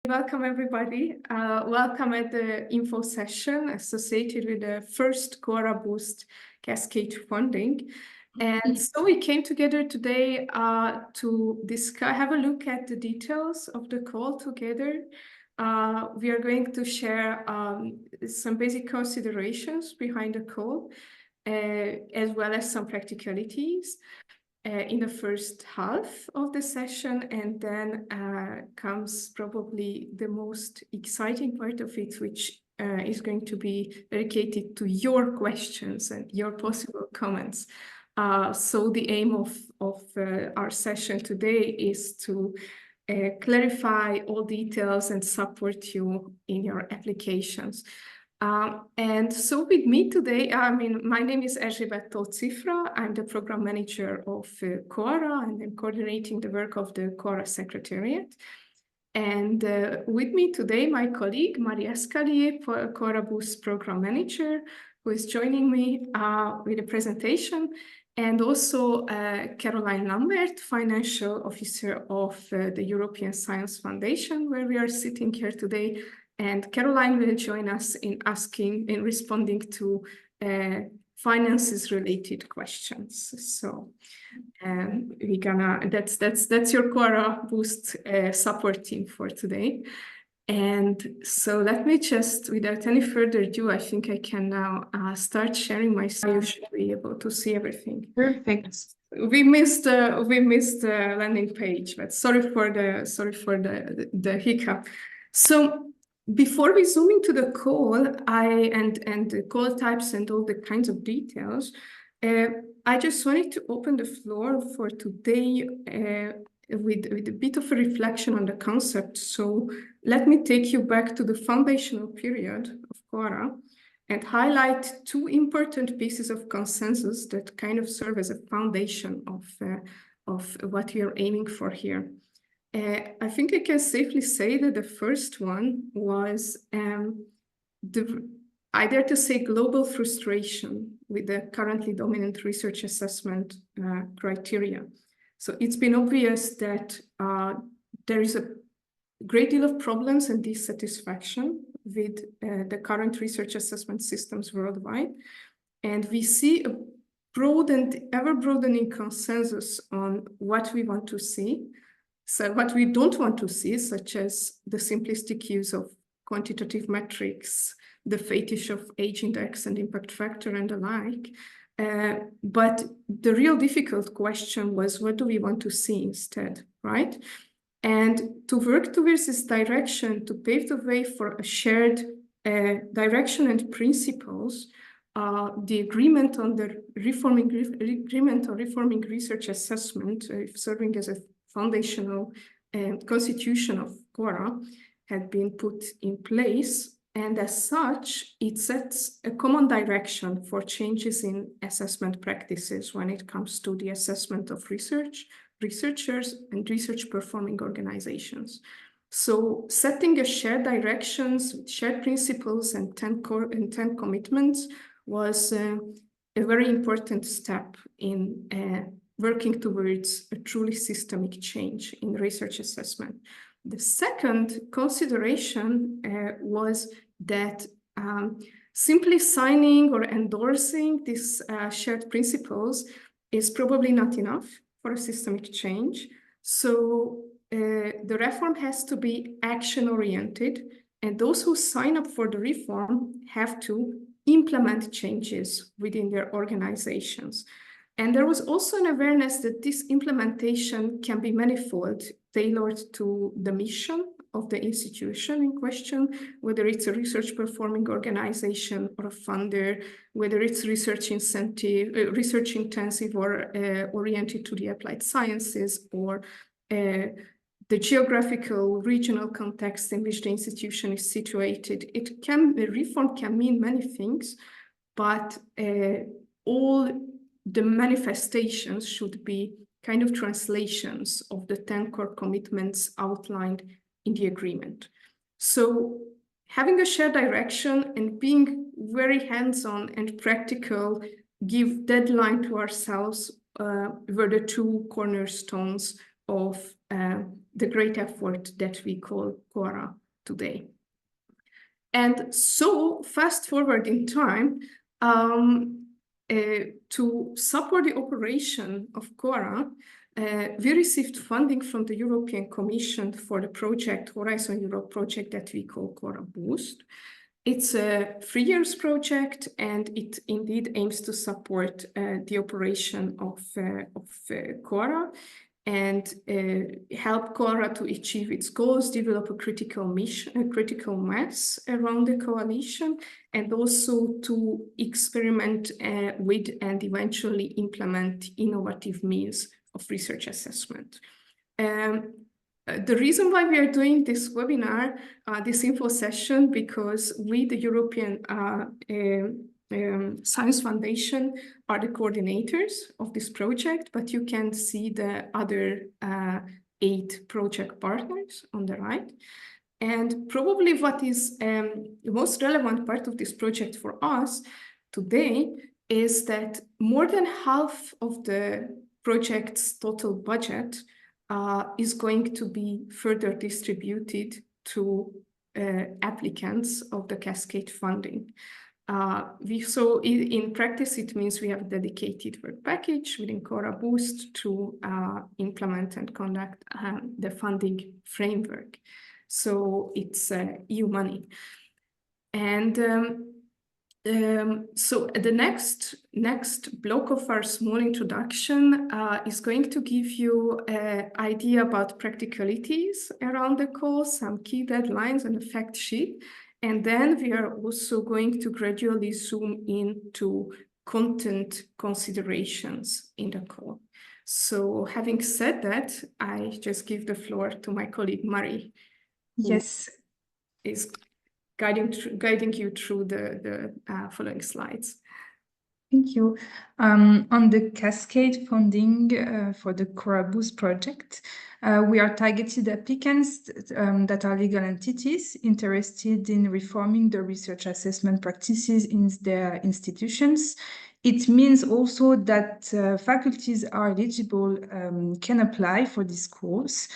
Welcome, everybody. Welcome at the info session associated with the first CoARA Boost Cascade Funding. And so we came together today to have a look at the details of the call together. We are going to share some basic considerations behind the call, as well as some practicalities in the first half of the session, and then comes probably the most exciting part of it, which is going to be dedicated to your questions and your possible comments. So the aim of our session today is to clarify all details and support you in your applications. And so with me today, my name is 𝐻𝐵𝐸𝐿𝐻𝐸. I'm the program manager of CoARA, and I'm coordinating the work of the CoARA Secretariat. And with me today, my colleague, Maria Scalier, CoARA Boost program manager, who is joining me with a presentation, and also Caroline Lambert, financial officer of the European Science Foundation, where we are sitting here today. And Caroline will join us in responding to finances-related questions. So that's your CoARA Boost support team for today. And so let me just, without any further ado, I think I can now start sharing my screen. You should be able to see everything. Perfect. We missed the landing page, but sorry for the hiccup. So before we zoom into the call, and the call types and all the kinds of details, I just wanted to open the floor for today with a bit of a reflection on the concept. So let me take you back to the foundational period of CoARA and highlight two important pieces of consensus that kind of serve as a foundation of what we are aiming for here. I think I can safely say that the first one was I dare to say global frustration with the currently dominant research assessment criteria. So it's been obvious that there is a great deal of problems and dissatisfaction with the current research assessment systems worldwide. And we see a broad and ever-broadening consensus on what we want to see. So what we don't want to see, such as the simplistic use of quantitative metrics, the fetish of age index and impact factor and the like. But the real difficult question was, what do we want to see instead, right? And to work towards this direction, to pave the way for a shared direction and principles, the agreement on the reforming research assessment, serving as a foundational constitution of CoARA, had been put in place. And as such, it sets a common direction for changes in assessment practices when it comes to the assessment of researchers and research performing organizations. So setting a shared directions, shared principles and 10 commitments was a very important step in working towards a truly systemic change in research assessment. The second consideration was that simply signing or endorsing these shared principles is probably not enough for a systemic change. So the reform has to be action-oriented, and those who sign up for the reform have to implement changes within their organizations. And there was also an awareness that this implementation can be manifold, tailored to the mission of the institution in question, whether it's a research performing organization or a funder, whether it's research intensive or oriented to the applied sciences, or the geographical regional context in which the institution is situated. The reform can mean many things, but all the manifestations should be kind of translations of the 10 core commitments outlined in the agreement. So having a shared direction and being very hands-on and practical, give deadline to ourselves were the two cornerstones of the great effort that we call CoARA today. And so, fast forward in time, to support the operation of CoARA, we received funding from the European Commission for the project, Horizon Europe project that we call CoARA Boost. It's a 3-year project, and it indeed aims to support the operation of CoARA and help CoARA to achieve its goals, develop a critical mass around the coalition, and also to experiment with and eventually implement innovative means of research assessment. The reason why we are doing this webinar, this info session, because we, the European Science Foundation, are the coordinators of this project, but you can see the other 8 project partners on the right. And probably what is the most relevant part of this project for us today is that more than half of the project's total budget is going to be further distributed to applicants of the Cascade funding. So in practice, it means we have a dedicated work package within CoARA Boost to implement and conduct the funding framework. So it's EU money. And so the next block of our small introduction is going to give you an idea about practicalities around the call, some key deadlines and a fact sheet. And then we are also going to gradually zoom into content considerations in the call. So having said that, I just give the floor to my colleague, Mari. Yes. Is guiding you through the following slides. Thank you. On the Cascade funding for the CoARA Boost project, we are targeted applicants that are legal entities interested in reforming the research assessment practices in their institutions. It means also that faculties are eligible can apply for this course.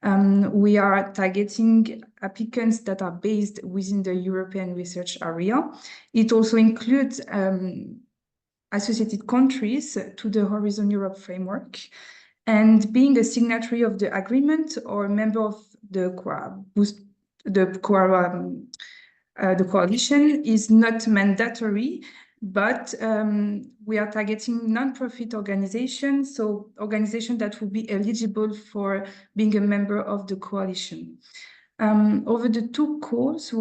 We are targeting applicants that are based within the European research area. It also includes associated countries to the Horizon Europe framework, and being a signatory of the agreement or a member of the CoARA Boost, the coalition is not mandatory, but we are targeting non-profit organizations, so organizations that will be eligible for being a member of the coalition. Over the 2 calls,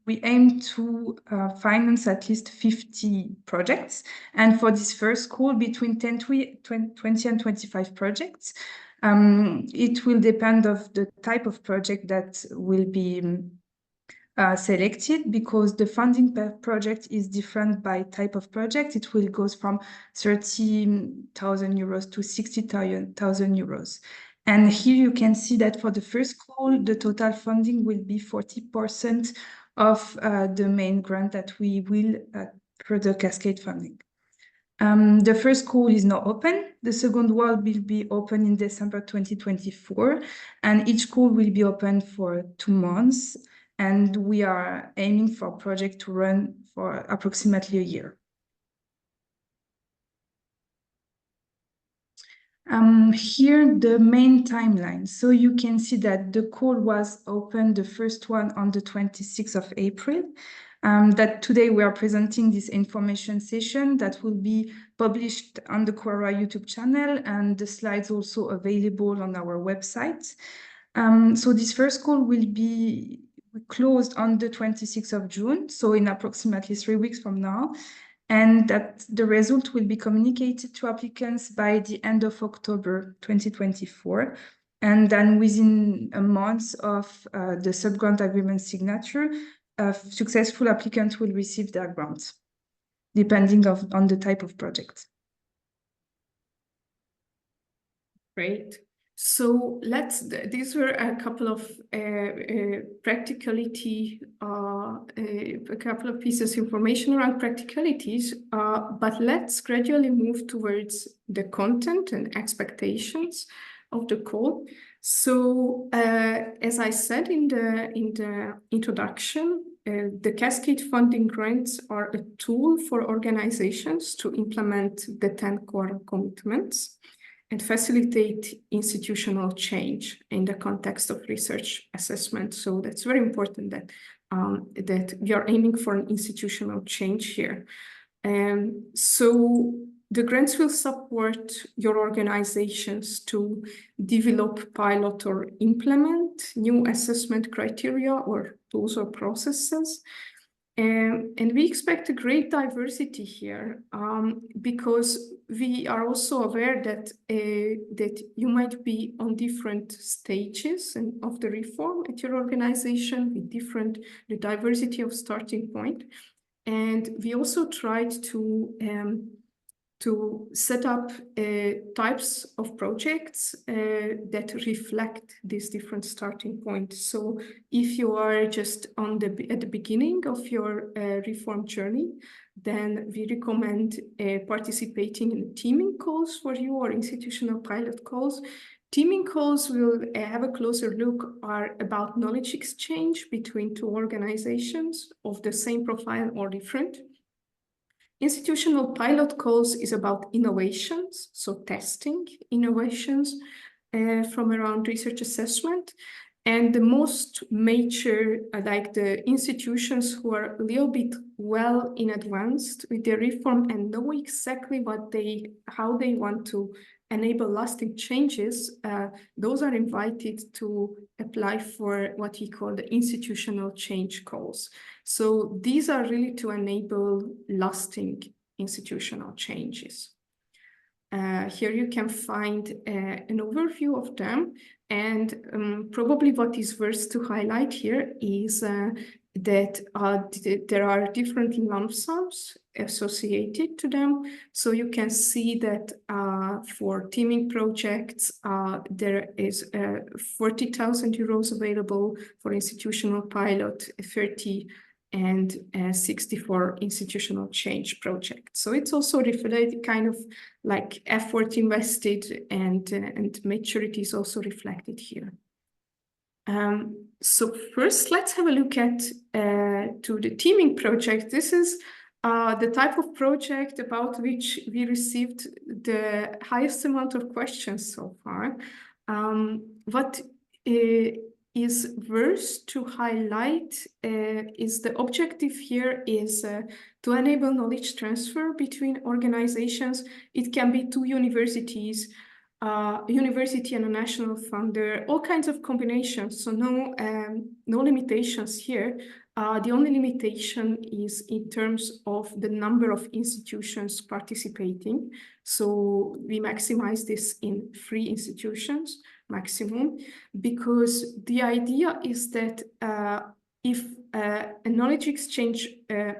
we aim to finance at least 50 projects. And for this first call, between 20 and 25 projects. It will depend on the type of project that will be selected, because the funding per project is different by type of project. It will go from 30,000 euros to 60,000 euros. And here you can see that for the first call, the total funding will be 40% of the main grant that we will for the Cascade funding. The first call is now open. The second one will be open in December 2024, and each call will be open for 2 months. And we are aiming for a project to run for approximately a year. Here, the main timeline. So you can see that the call was open, the first one on the 26th of April. That today we are presenting this information session that will be published on the CoARA YouTube channel, and the slides also available on our website. So this first call will be closed on the 26th of June, so in approximately 3 weeks from now, and that the result will be communicated to applicants by the end of October 2024. And then within a month of the sub-grant agreement signature, a successful applicant will receive their grant, depending on the type of project. Great. So these were a couple of practicality, a couple of pieces of information around practicalities, but let's gradually move towards the content and expectations of the call. So as I said in the introduction, the Cascade Funding grants are a tool for organizations to implement the 10 CoARA commitments and facilitate institutional change in the context of research assessment. So that's very important that that we are aiming for an institutional change here. So the grants will support your organizations to develop, pilot, or implement new assessment criteria or tools or processes. And we expect a great diversity here because we are also aware that, that you might be on different stages of the reform at your organization with the diversity of starting point. And we also tried to set up types of projects that reflect this different starting point. So if you are just at the beginning of your reform journey, then we recommend participating in teaming calls for you or institutional pilot calls. Teaming calls will have a closer look are about knowledge exchange between two organizations of the same profile or different. Institutional pilot calls is about innovations, so testing innovations from around research assessment. And the most major, like the institutions who are a little bit well in advanced with their reform and know exactly how they want to enable lasting changes, those are invited to apply for what we call the institutional change calls. So these are really to enable lasting institutional changes. Here you can find an overview of them. And probably what is worth to highlight here is that there are different lump sums associated to them. So you can see that for teaming projects, there is 40,000 euros available for institutional pilot, 30 and 64 institutional change projects. So it's also reflected kind of like effort invested and maturity is also reflected here. So first, let's have a look at to the teaming project. This is the type of project about which we received the highest amount of questions so far. What is worth to highlight is the objective here is to enable knowledge transfer between organizations. It can be two universities, university and a national funder, all kinds of combinations. So no limitations here. The only limitation is in terms of the number of institutions participating. So we maximize this in 3 institutions maximum, because the idea is that if a knowledge exchange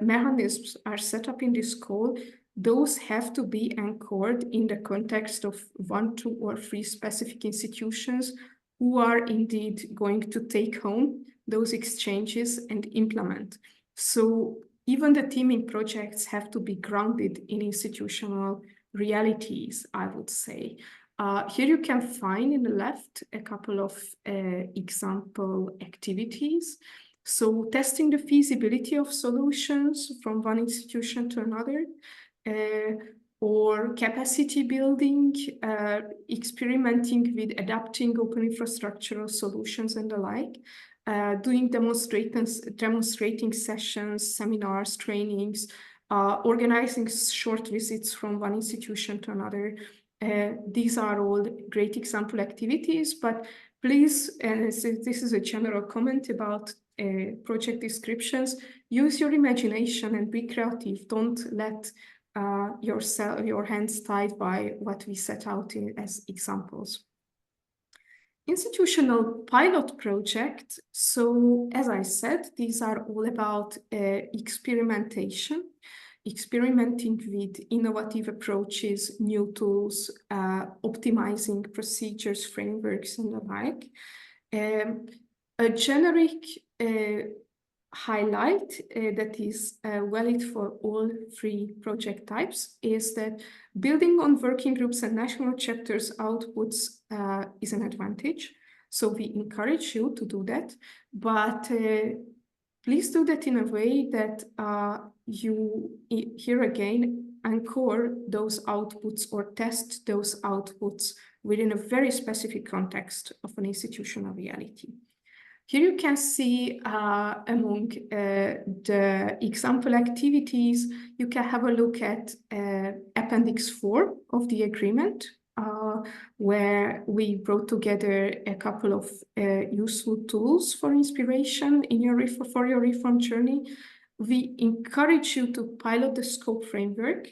mechanisms are set up in this call, those have to be anchored in the context of 1, 2, or 3 specific institutions who are indeed going to take home those exchanges and implement. So even the teaming projects have to be grounded in institutional realities, I would say. Here you can find in the left a couple of example activities. So testing the feasibility of solutions from one institution to another, or capacity building, experimenting with adapting open infrastructural solutions and the like, doing demonstrating sessions, seminars, trainings, organizing short visits from one institution to another. These are all great example activities, but please, and this is a general comment about project descriptions, use your imagination and be creative. Don't let your hands tied by what we set out as examples. Institutional pilot project. So as I said, these are all about experimentation, experimenting with innovative approaches, new tools, optimizing procedures, frameworks, and the like. A generic highlight that is valid for all three project types is that building on working groups and national chapters outputs is an advantage. So we encourage you to do that, but please do that in a way that you, here again, anchor those outputs or test those outputs within a very specific context of an institutional reality. Here you can see among the example activities, you can have a look at Appendix 4 of the agreement, where we brought together a couple of useful tools for inspiration in for your reform journey. We encourage you to pilot the scope framework,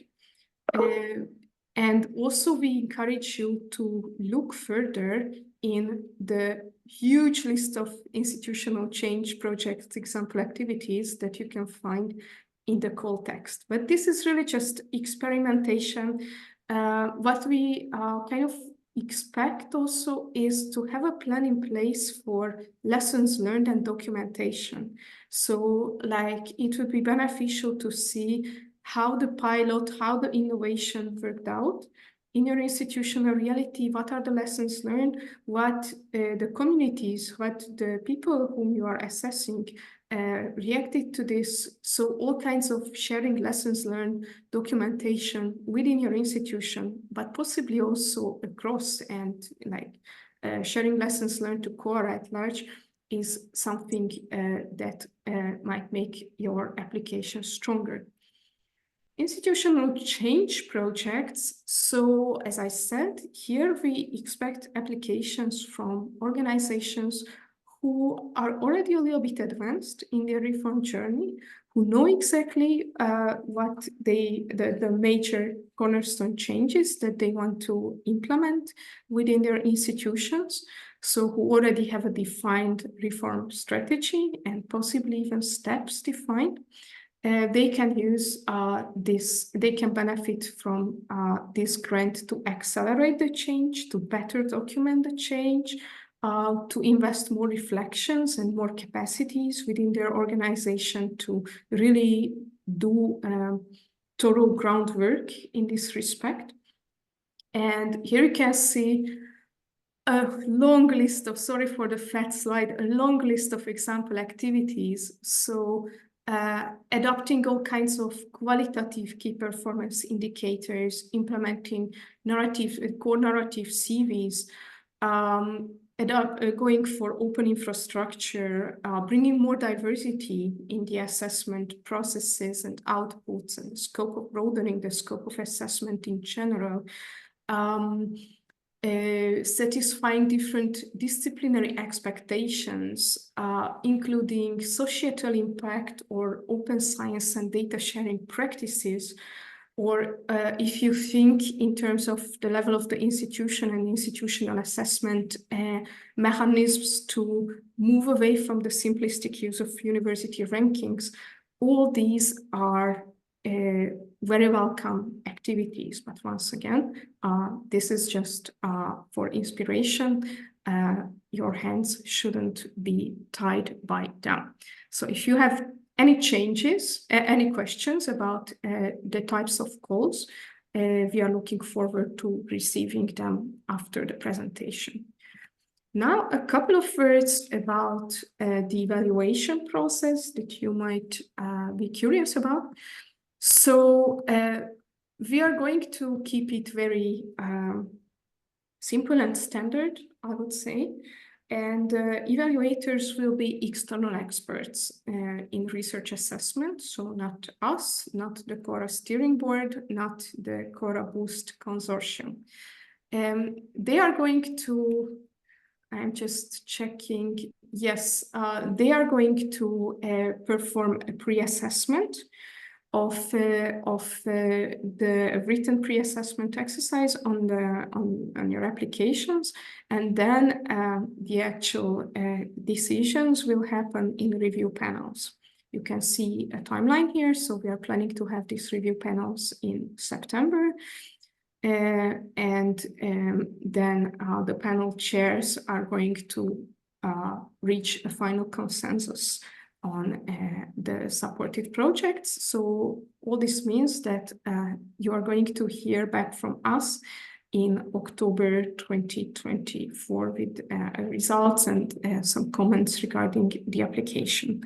and also we encourage you to look further in the huge list of institutional change project example activities that you can find in the call text. But this is really just experimentation. What we kind of expect also is to have a plan in place for lessons learned and documentation. So like it would be beneficial to see how the pilot, how the innovation worked out in your institutional reality. What are the lessons learned? What the communities, what the people whom you are assessing reacted to this. So all kinds of sharing lessons learned, documentation within your institution, but possibly also across, and like sharing lessons learned to CoARA at large is something that might make your application stronger. Institutional change projects. So as I said, here we expect applications from organizations who are already a little bit advanced in their reform journey, who know exactly what the major cornerstone changes that they want to implement within their institutions. So who already have a defined reform strategy and possibly even steps defined. They can use this, they can benefit from this grant to accelerate the change, to better document the change, to invest more reflections and more capacities within their organization to really do thorough groundwork in this respect. And here you can see a long list of, sorry for the fat slide, a long list of example activities. So adopting all kinds of qualitative key performance indicators, implementing narrative, core narrative CVs, going for open infrastructure, bringing more diversity in the assessment processes and outputs, and the scope of broadening the scope of assessment in general, satisfying different disciplinary expectations, including societal impact or open science and data sharing practices, or if you think in terms of the level of the institution and institutional assessment, mechanisms to move away from the simplistic use of university rankings, all these are very welcome activities. But once again, this is just for inspiration. Your hands shouldn't be tied by them. So if you have any changes, any questions about the types of calls, we are looking forward to receiving them after the presentation. Now, a couple of words about the evaluation process that you might be curious about. So we are going to keep it very simple and standard, I would say. And evaluators will be external experts in research assessment. So not us, not the CoARA steering board, not the CoARA Boost consortium. They are going to, I'm just checking, yes, they are going to perform a pre-assessment of the written pre-assessment exercise on your applications, and then the actual decisions will happen in review panels. You can see a timeline here, so we are planning to have these review panels in September, and then the panel chairs are going to reach a final consensus on the supported projects. So all this means that you are going to hear back from us in October 2024 with results and some comments regarding the application.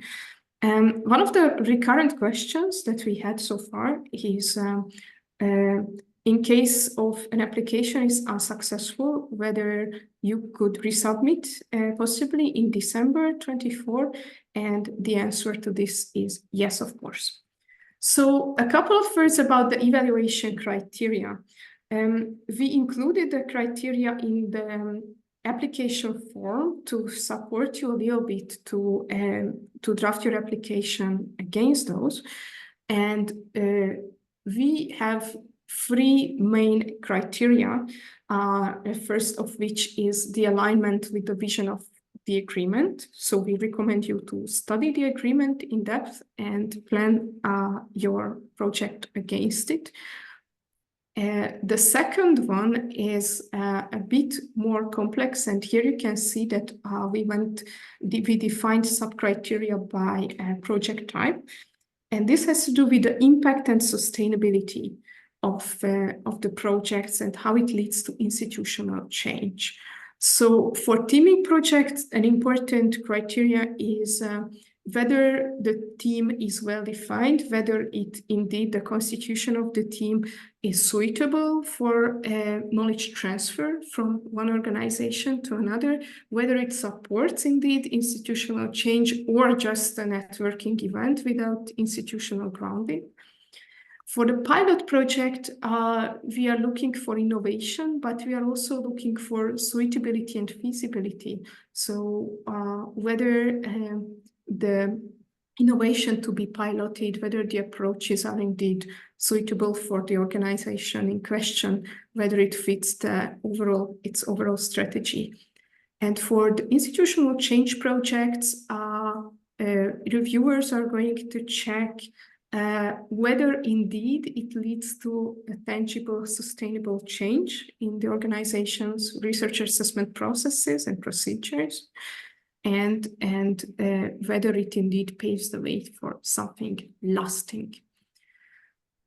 One of the recurrent questions that we had so far is in case of an application is unsuccessful, whether you could resubmit possibly in December 24, and the answer to this is yes, of course. So a couple of words about the evaluation criteria. We included the criteria in the application form to support you a little bit to draft your application against those. And we have three main criteria, first of which is the alignment with the vision of the agreement. So we recommend you to study the agreement in depth and plan your project against it. The second one is a bit more complex, and here you can see that we defined sub-criteria by project type, and this has to do with the impact and sustainability of the projects and how it leads to institutional change. So for teaming projects, an important criteria is whether the team is well defined, whether it indeed the constitution of the team is suitable for knowledge transfer from one organization to another, whether it supports indeed institutional change or just a networking event without institutional grounding. For the pilot project, we are looking for innovation, but we are also looking for suitability and feasibility. So whether the innovation to be piloted, whether the approaches are indeed suitable for the organization in question, whether it fits its overall strategy. And for the institutional change projects, reviewers are going to check whether indeed it leads to a tangible, sustainable change in the organization's research assessment processes and procedures, and whether it indeed paves the way for something lasting.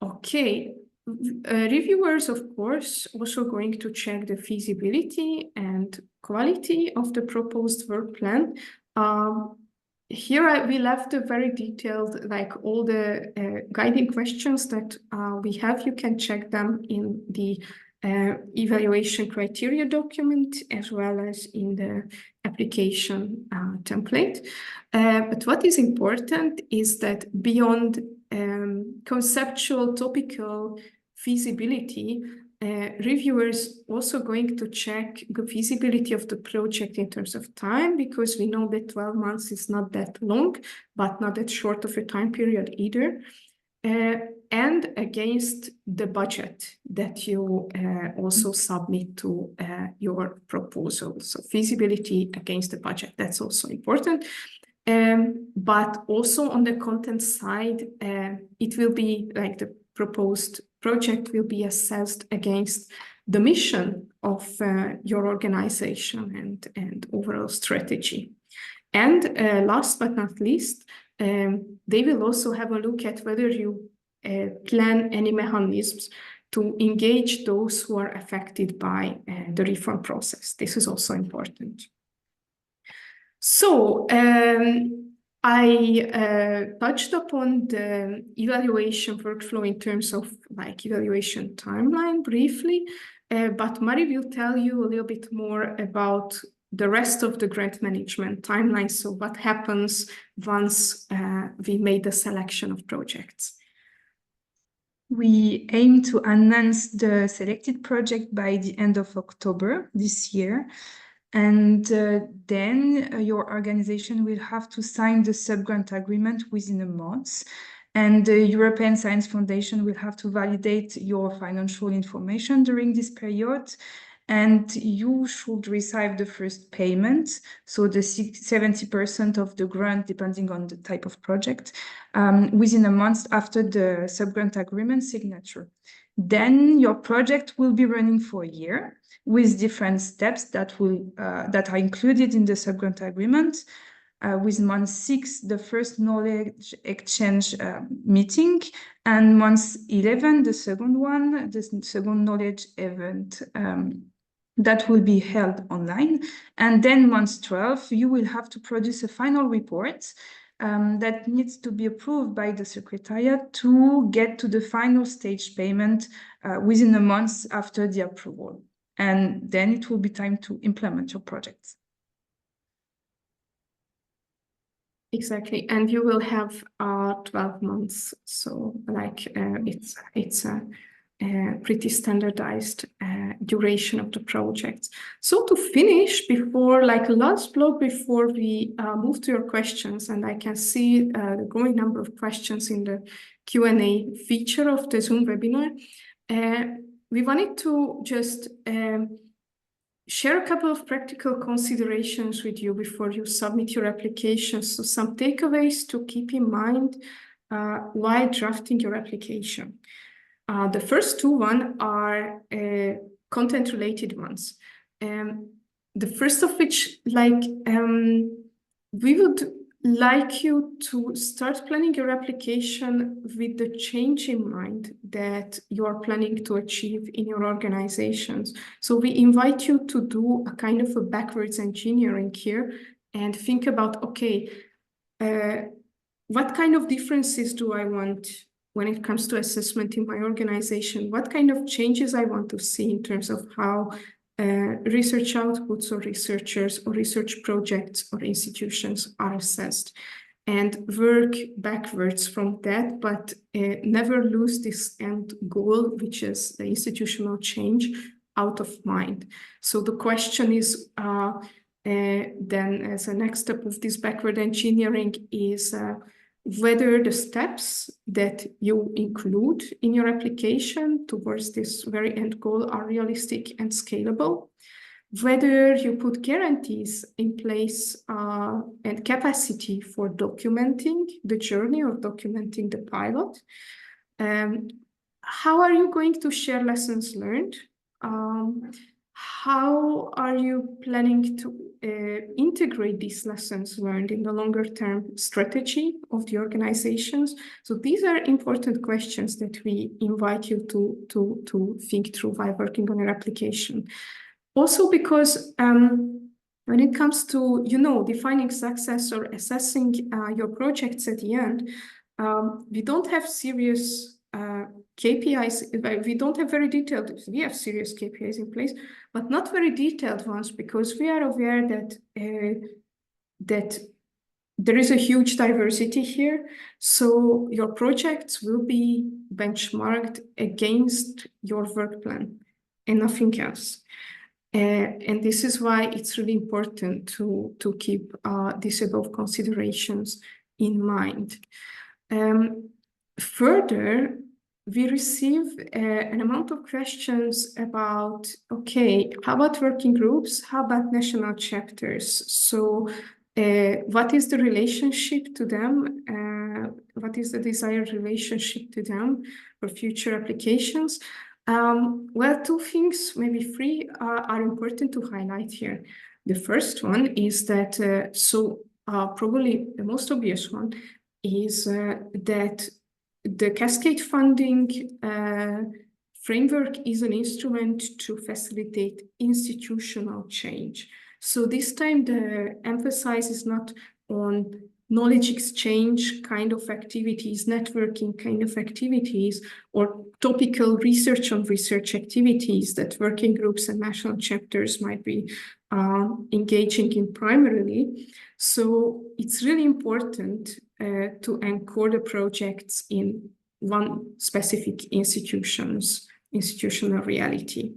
Okay, reviewers, of course, also going to check the feasibility and quality of the proposed work plan. Here we left a very detailed, like all the guiding questions that we have. You can check them in the evaluation criteria document as well as in the application template. But what is important is that beyond conceptual, topical feasibility, reviewers also going to check the feasibility of the project in terms of time, because we know that 12 months is not that long, but not that short of a time period either, and against the budget that you also submit to your proposal. So feasibility against the budget, that's also important. But also on the content side, it will be like the proposed project will be assessed against the mission of your organization and overall strategy. And last but not least, they will also have a look at whether you plan any mechanisms to engage those who are affected by the reform process. This is also important. So I touched upon the evaluation workflow in terms of like evaluation timeline briefly, but Mari will tell you a little bit more about the rest of the grant management timeline. So what happens once we made the selection of projects? We aim to announce the selected project by the end of October this year. And then your organization will have to sign the sub-grant agreement within a month. And the European Science Foundation will have to validate your financial information during this period. And you should receive the first payment, so the 70% of the grant, depending on the type of project, within a month after the sub-grant agreement signature. Then your project will be running for a year with different steps that are included in the sub-grant agreement. with month 6, the first knowledge exchange meeting, and month 11, the second one, the second knowledge event that will be held online. And then month 12, you will have to produce a final report that needs to be approved by the Secretariat to get to the final stage payment within a month after the approval. And then it will be time to implement your projects. Exactly, and you will have 12 months. So like it's a pretty standardized duration of the projects. So to finish, before like last block before we move to your questions, and I can see the growing number of questions in the Q&A feature of the Zoom webinar, we wanted to just share a couple of practical considerations with you before you submit your application. So some takeaways to keep in mind while drafting your application. The first two are content-related ones. The first of which, like, we would like you to start planning your application with the change in mind that you are planning to achieve in your organizations. So we invite you to do a kind of a backwards engineering here and think about, okay, what kind of differences do I want when it comes to assessment in my organization? What kind of changes I want to see in terms of how research outputs or researchers or research projects or institutions are assessed, and work backwards from that, but never lose this end goal, which is the institutional change, out of mind. So the question is then, as a next step of this backward engineering, is whether the steps that you include in your application towards this very end goal are realistic and scalable, whether you put guarantees in place and capacity for documenting the journey or documenting the pilot. How are you going to share lessons learned? How are you planning to integrate these lessons learned in the longer term strategy of the organizations? So these are important questions that we invite you to think through while working on your application. Also because when it comes to, defining success or assessing your projects at the end, we don't have serious KPIs. We don't have very detailed, we have serious KPIs in place, but not very detailed ones, because we are aware that there is a huge diversity here. So your projects will be benchmarked against your work plan and nothing else. And this is why it's really important to keep these above considerations in mind. Further, we receive an amount of questions about, okay, how about working groups? How about national chapters? So what is the relationship to them? What is the desired relationship to them for future applications? Well, two things, maybe three, are important to highlight here. The first one is that, probably the most obvious one is that the Cascade Funding framework is an instrument to facilitate institutional change. So this time the emphasis is not on knowledge exchange kind of activities, networking kind of activities, or topical research on research activities that working groups and national chapters might be engaging in primarily. So it's really important to anchor the projects in one specific institutional reality.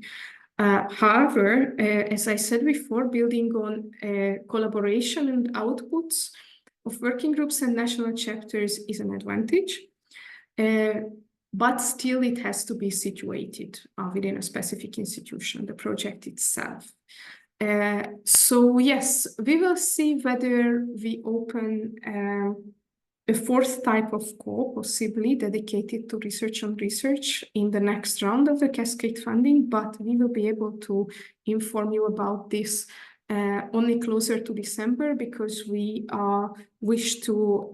However, as I said before, building on collaboration and outputs of working groups and national chapters is an advantage, but still it has to be situated within a specific institution, the project itself. So yes, we will see whether we open a fourth type of CoARA, possibly dedicated to research on research, in the next round of the Cascade Funding, but we will be able to inform you about this only closer to December, because we wish to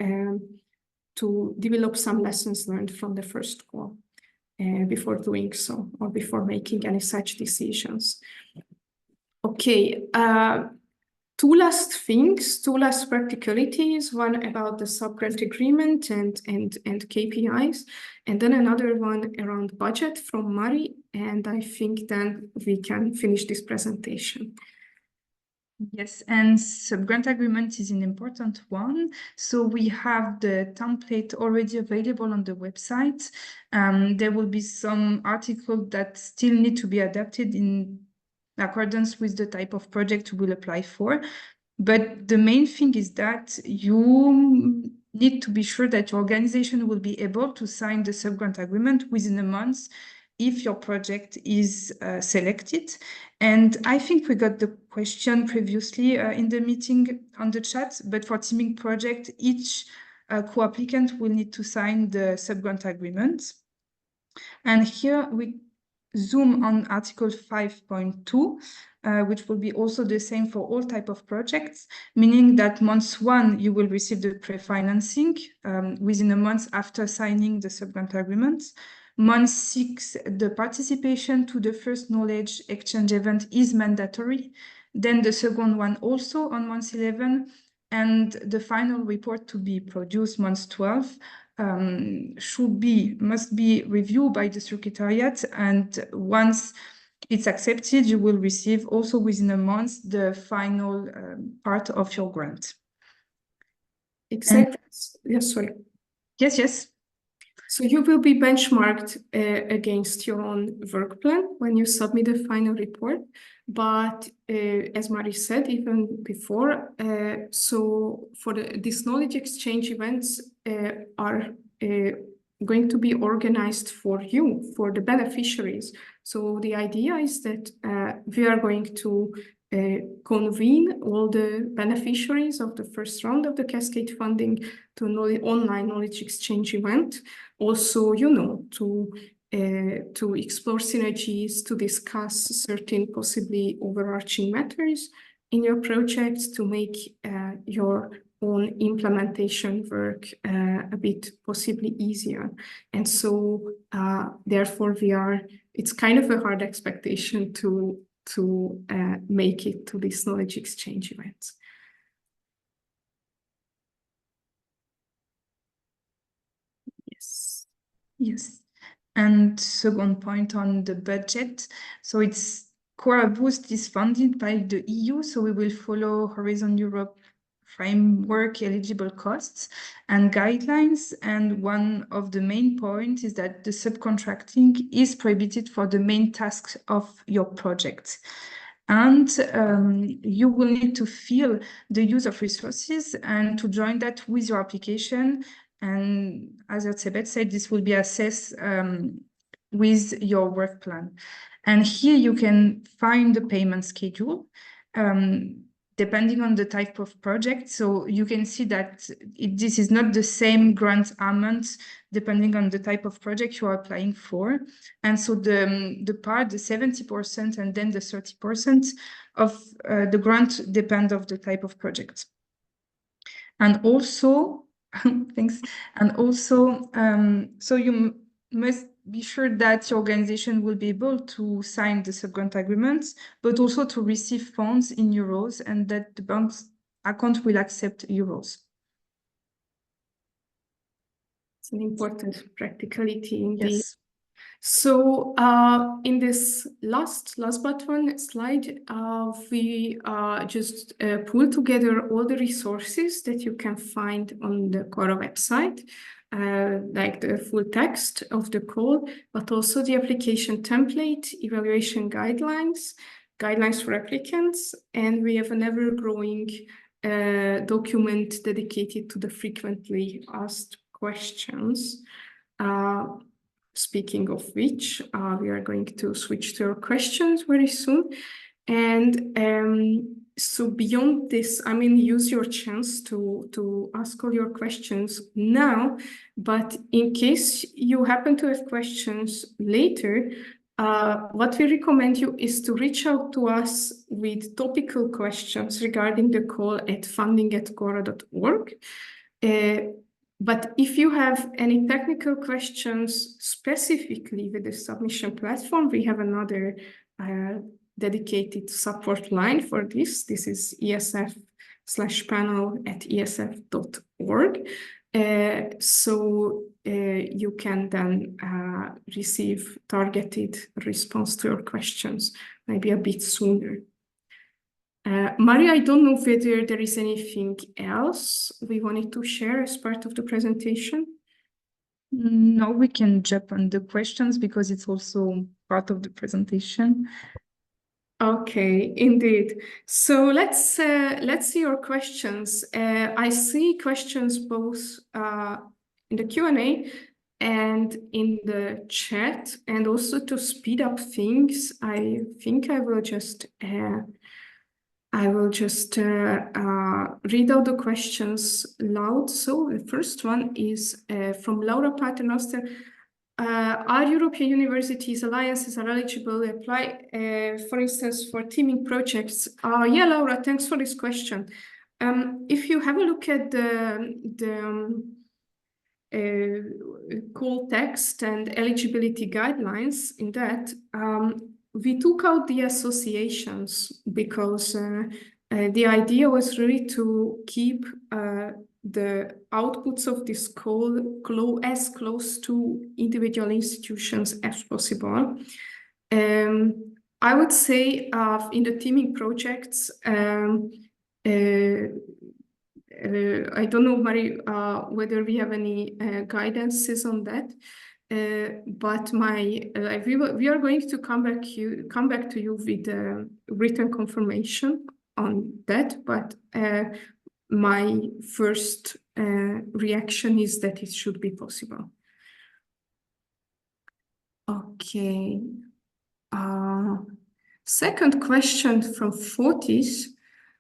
develop some lessons learned from the first call before doing so, or before making any such decisions. Okay, two last practicalities, one about the sub-grant agreement and KPIs, and then another one around budget from Mari, and I think then we can finish this presentation. Yes, and sub-grant agreement is an important one. So we have the template already available on the website. There will be some articles that still need to be adapted in accordance with the type of project you will apply for. But the main thing is that you need to be sure that your organization will be able to sign the sub-grant agreement within a month if your project is selected. And I think we got the question previously in the meeting on the chat, but for teaming project, each co-applicant will need to sign the sub-grant agreement. And here we zoom on Article 5.2, which will be also the same for all type of projects, meaning that month 1, you will receive the pre-financing within a month after signing the sub-grant agreement. Month 6, the participation to the first knowledge exchange event is mandatory. Then the second one also on month 11, and the final report to be produced month 12 must be reviewed by the Secretariat, and once it's accepted, you will receive also within a month the final part of your grant. Exactly. Yes, sorry. Yes. So you will be benchmarked against your own work plan when you submit the final report. But as Mari said, even before, so for these knowledge exchange events are going to be organized for you, for the beneficiaries. So the idea is that we are going to convene all the beneficiaries of the first round of the Cascade funding to an online knowledge exchange event. Also, to explore synergies, to discuss certain possibly overarching matters in your projects, to make your own implementation work a bit possibly easier. And so therefore it's kind of a hard expectation to make it to these knowledge exchange events. Yes. And second point on the budget. So CoARA Boost is funded by the EU, so we will follow Horizon Europe framework eligible costs and guidelines. And one of the main points is that the subcontracting is prohibited for the main tasks of your project. And you will need to fill the use of resources and to join that with your application. And as Elisabeth said, this will be assessed with your work plan. And here you can find the payment schedule depending on the type of project. So you can see that this is not the same grant amount depending on the type of project you are applying for. And so the 70% and then the 30% of the grant depend on the type of project. And also, thanks. And also, so you must be sure that your organization will be able to sign the sub-grant agreements, but also to receive funds in euros, and that the bank's account will accept euros. It's an important practicality indeed. Yes. So in this last but one slide, we just pull together all the resources that you can find on the CoARA website, like the full text of the call, but also the application template, evaluation guidelines for applicants, and we have an ever-growing document dedicated to the frequently asked questions. Speaking of which, we are going to switch to your questions very soon. And so beyond this, I mean, use your chance to ask all your questions now, but in case you happen to have questions later, what we recommend you is to reach out to us with topical questions regarding the call at funding@CoARA.org. But if you have any technical questions specifically with the submission platform, we have another dedicated support line for this. This is esf/panel@esf.org. So you can then receive targeted response to your questions, maybe a bit sooner. Maria, I don't know whether there is anything else we wanted to share as part of the presentation. No, we can jump on the questions because it's also part of the presentation. Okay, indeed. So let's see your questions. I see questions both in the Q&A and in the chat, and also to speed up things, I think I will just read out the questions loud. So the first one is from Laura Paternoster. Are European universities alliances are eligible to apply, for instance, for teaming projects? Yeah, Laura, thanks for this question. If you have a look at the call text and eligibility guidelines in that, we took out the associations because the idea was really to keep the outputs of this call as close to individual institutions as possible. I would say in the teaming projects, I don't know, Marie, whether we have any guidances on that, but we are going to come back to you with written confirmation on that. But my first reaction is that it should be possible. Okay. Second question from Fortis.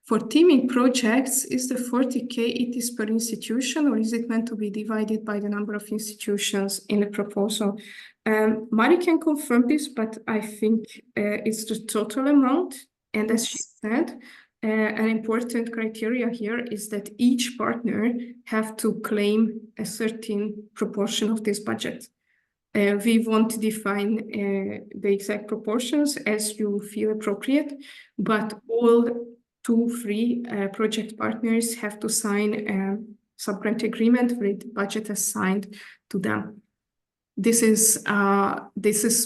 For teaming projects, is the 40K it is per institution, or is it meant to be divided by the number of institutions in the proposal? Mari can confirm this, but I think it's the total amount. And as she said, an important criteria here is that each partner have to claim a certain proportion of this budget. We won't define the exact proportions as you feel appropriate, but all 2-3 project partners have to sign a sub-grant agreement with budget assigned to them. This is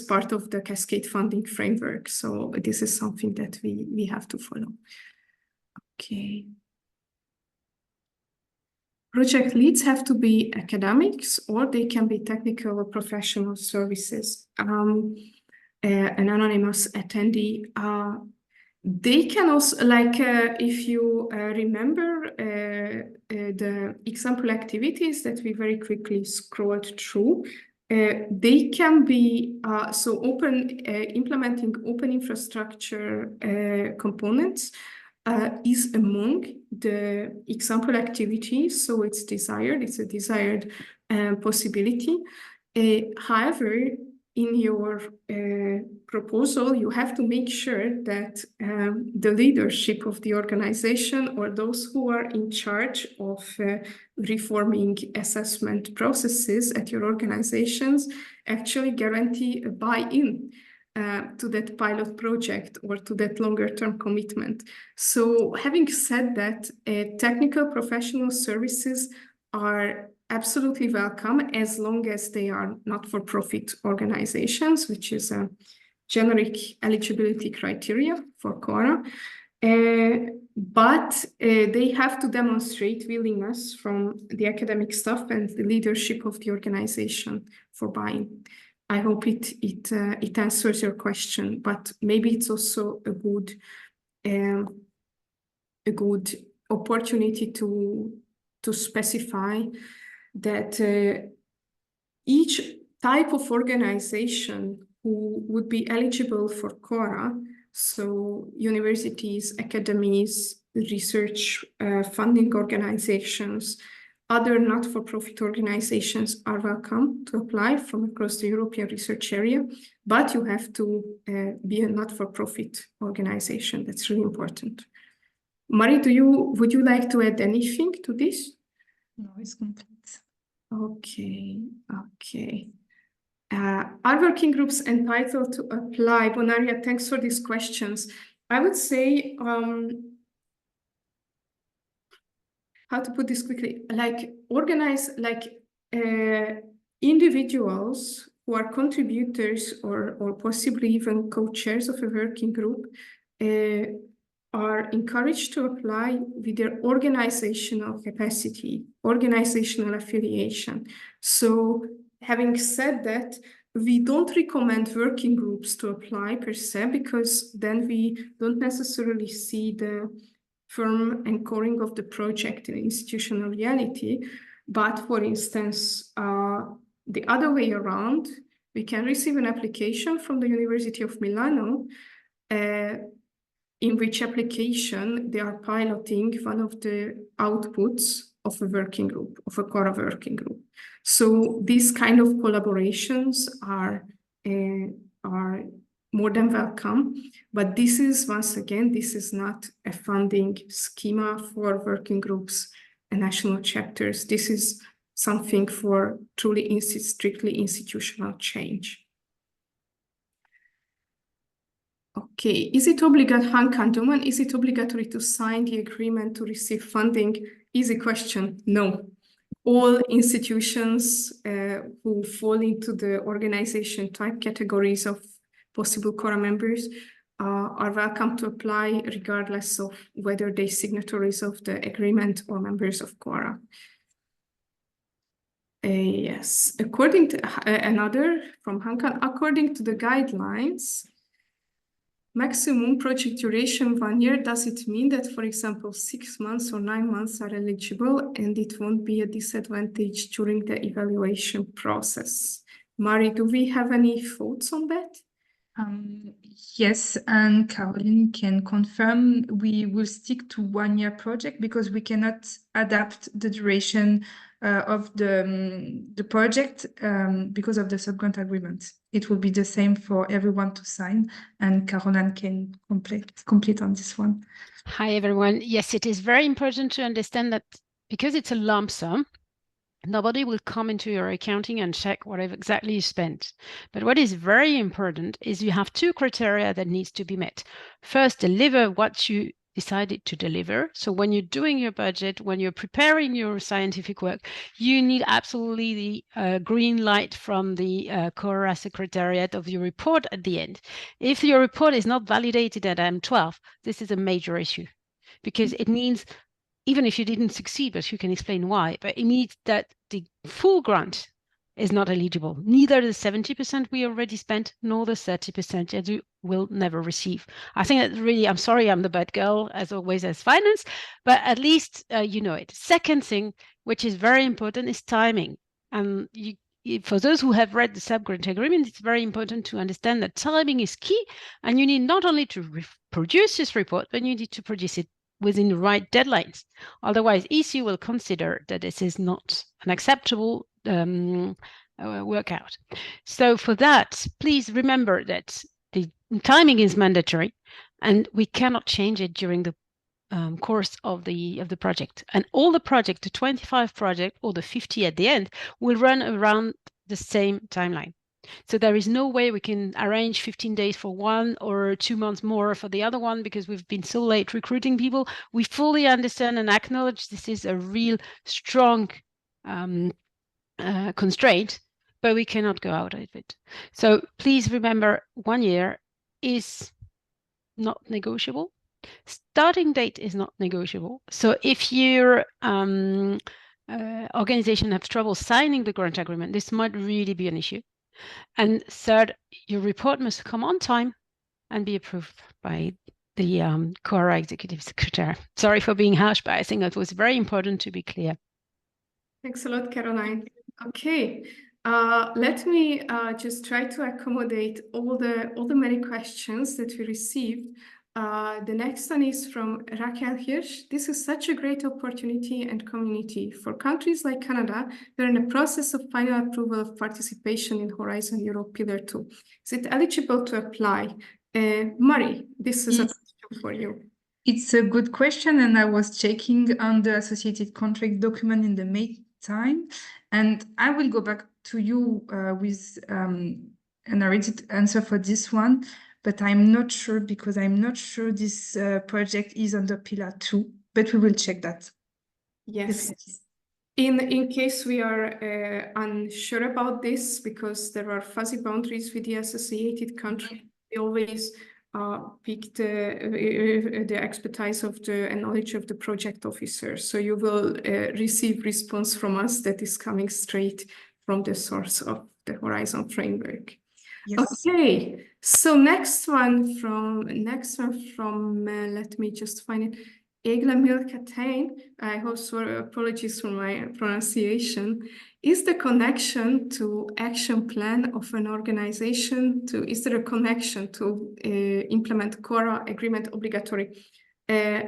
part of the Cascade Funding framework, so this is something that we have to follow. Okay. Project leads have to be academics, or they can be technical or professional services. An anonymous attendee. They can also, like, if you remember the example activities that we very quickly scrolled through, they can be implementing open infrastructure components is among the example activities, so it's a desired possibility. However, in your proposal, you have to make sure that the leadership of the organization, or those who are in charge of reforming assessment processes at your organizations, actually guarantee a buy-in to that pilot project or to that longer-term commitment. So having said that, technical professional services are absolutely welcome as long as they are not-for-profit organizations, which is a generic eligibility criteria for CoARA. But they have to demonstrate willingness from the academic staff and the leadership of the organization for buying. I hope it answers your question, but maybe it's also a good opportunity to specify that each type of organization who would be eligible for CoARA, so universities, academies, research funding organizations, Other not-for-profit organizations are welcome to apply from across the European research area, but you have to be a not-for-profit organization. That's really important. Mari, would you like to add anything to this? No, it's complete. Okay. Are working groups entitled to apply? Bonaria, thanks for these questions. I would say, how to put this quickly, individuals who are contributors or possibly even co-chairs of a working group are encouraged to apply with their organizational capacity, organizational affiliation. So having said that, we don't recommend working groups to apply per se, because then we don't necessarily see the firm anchoring of the project in institutional reality. But for instance, the other way around, we can receive an application from the University of Milano, in which application they are piloting one of the outputs of a working group, of a CoARA working group. So these kind of collaborations are more than welcome, but this is, once again, this is not a funding schema for working groups and national chapters. This is something for truly strictly institutional change. Okay, is it obligatory to sign the agreement to receive funding? Easy question, no. All institutions who fall into the organization type categories of possible CoARA members are welcome to apply, regardless of whether they're signatories of the agreement or members of CoARA. Yes, according to another from Hankan, according to the guidelines, maximum project duration 1 year. Does it mean that, for example, 6 months or 9 months are eligible and it won't be a disadvantage during the evaluation process? Mari, do we have any thoughts on that? Yes, and Caroline can confirm we will stick to 1 year project because we cannot adapt the duration of the project because of the subgrant agreement. It will be the same for everyone to sign, and Caroline can complete on this one. Hi, everyone. Yes, it is very important to understand that because it's a lump sum, nobody will come into your accounting and check whatever exactly you spent. But what is very important is you have 2 criteria that needs to be met. First, deliver what you decided to deliver. So when you're doing your budget, when you're preparing your scientific work, you need absolutely the green light from the CoARA Secretariat of your report at the end. If your report is not validated at M12, this is a major issue, because it means even if you didn't succeed, but you can explain why, but it means that the full grant is not eligible. Neither the 70% we already spent, nor the 30% that you will never receive. I think that really, I'm sorry, I'm the bad girl, as always, as finance, but at least you know it. Second thing, which is very important, is timing. And for those who have read the subgrant agreement, it's very important to understand that timing is key, and you need not only to produce this report, but you need to produce it within the right deadlines. Otherwise, ECU will consider that this is not an acceptable workout. So for that, please remember that the timing is mandatory, and we cannot change it during the course of the project. And all the project, the 25 project or the 50 at the end, will run around the same timeline. So there is no way we can arrange 15 days for one or 2 months more for the other one because we've been so late recruiting people. We fully understand and acknowledge this is a real strong constraint, but we cannot go out of it. So please remember, 1 year is not negotiable. Starting date is not negotiable. So if your organization has trouble signing the grant agreement, this might really be an issue. And third, your report must come on time and be approved by the CoARA Executive Secretary. Sorry for being harsh, but I think that was very important to be clear. Thanks a lot, Caroline. Okay, let me just try to accommodate all the many questions that we received. The next one is from Raquel Hirsch. This is such a great opportunity and community. For countries like Canada, we're in the process of final approval of participation in Horizon Europe Pillar 2. Is it eligible to apply? Mari, this is a question for you. It's a good question, and I was checking on the associated contract document in the meantime, and I will go back to you with an narrated answer for this one. But I'm not sure, because I'm not sure this project is under Pillar 2, but we will check that. Yes. In case we are unsure about this, because there are fuzzy boundaries with the associated country, we always pick the expertise of and knowledge of the project officer. So you will receive response from us that is coming straight from the source of the Horizon framework. Yes. Okay, so next one from let me just find it. 𝐩𝐫𝐸𝐞𝐬, I also apologies for my pronunciation, is the connection to action plan of an organization is there a connection to implement CoARA agreement obligatory?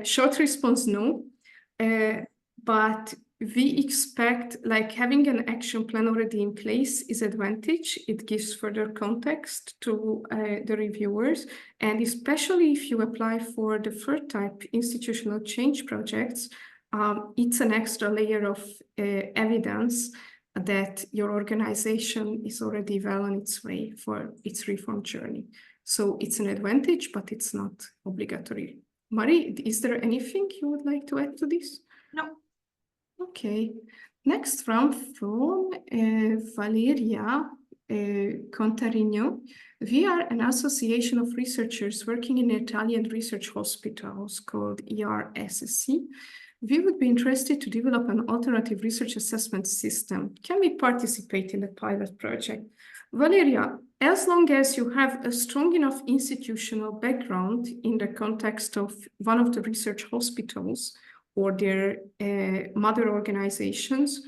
Short response, no, but we expect, like, having an action plan already in place is advantage. It gives further context to the reviewers, and especially if you apply for the third type institutional change projects, it's an extra layer of evidence that your organization is already well on its way for its reform journey. So it's an advantage, but it's not obligatory. Mari, is there anything you would like to add to this? No. Okay, next round from Valeria Contarino. We are an association of researchers working in Italian research hospitals called 𝐸RSSC. We would be interested to develop an alternative research assessment system. Can we participate in the pilot project? Valeria, as long as you have a strong enough institutional background in the context of one of the research hospitals, or their mother organizations,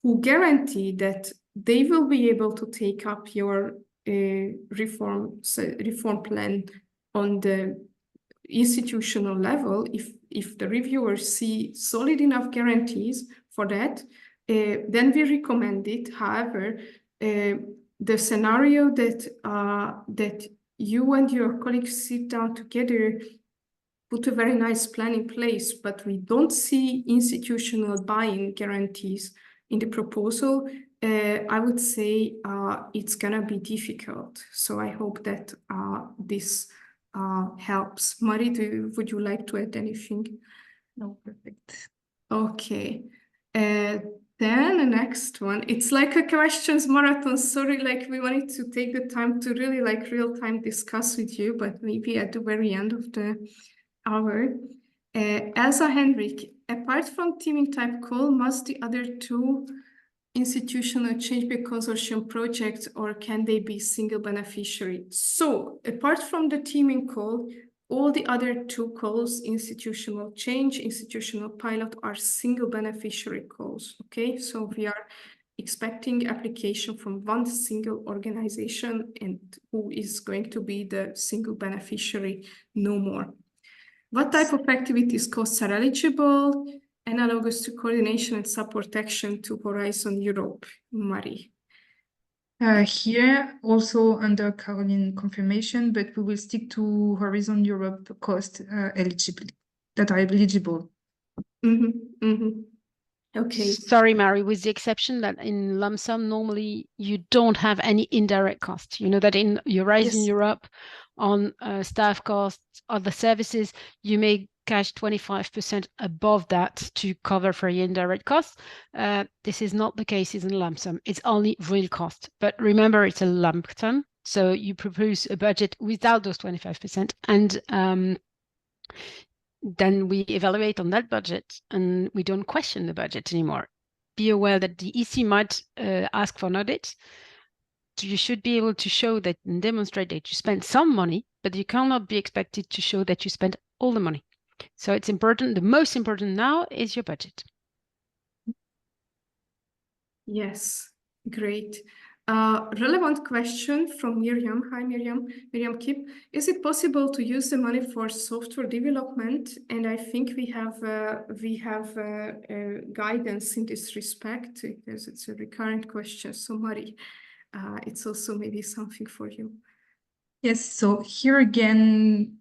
who guarantee that they will be able to take up your reform plan on the institutional level, if the reviewers see solid enough guarantees for that, then we recommend it. However, the scenario that you and your colleagues sit down together, put a very nice plan in place, but we don't see institutional buy-in guarantees in the proposal, I would say it's gonna be difficult. So I hope that this helps. Mari, would you like to add anything? No, perfect. Okay. Then the next one, it's like a questions marathon. Sorry, like we wanted to take the time to really like real time discuss with you, but maybe at the very end of the hour. Elsa Henrik, apart from teaming type call, must the other two institutional change consortium projects, or can they be single beneficiary? So apart from the teaming call, all the other two calls, institutional change, institutional pilot, are single beneficiary calls. Okay, so we are expecting application from one single organization, and who is going to be the single beneficiary, no more. What type of activities costs are eligible? Analogous to coordination and support action to Horizon Europe. Mari. Here also under Caroline confirmation, but we will stick to Horizon Europe cost that are eligible. Okay. Sorry, Mari, with the exception that in lump sum, normally you don't have any indirect cost. You know that in Horizon Europe, on staff costs, other services, you may cash 25% above that to cover for your indirect costs. This is not the case in lump sum. It's only real cost. But remember, it's a lump sum. So you propose a budget without those 25%. And then we evaluate on that budget, and we don't question the budget anymore. Be aware that the EC might ask for an audit. So you should be able to show that and demonstrate that you spent some money, but you cannot be expected to show that you spent all the money. So it's important. The most important now is your budget. Yes, great. Relevant question from Miriam. Hi, Miriam. Miriam Kip. Is it possible to use the money for software development? And I think we have guidance in this respect because it's a recurrent question. So, Mari, it's also maybe something for you. Yes. So here again,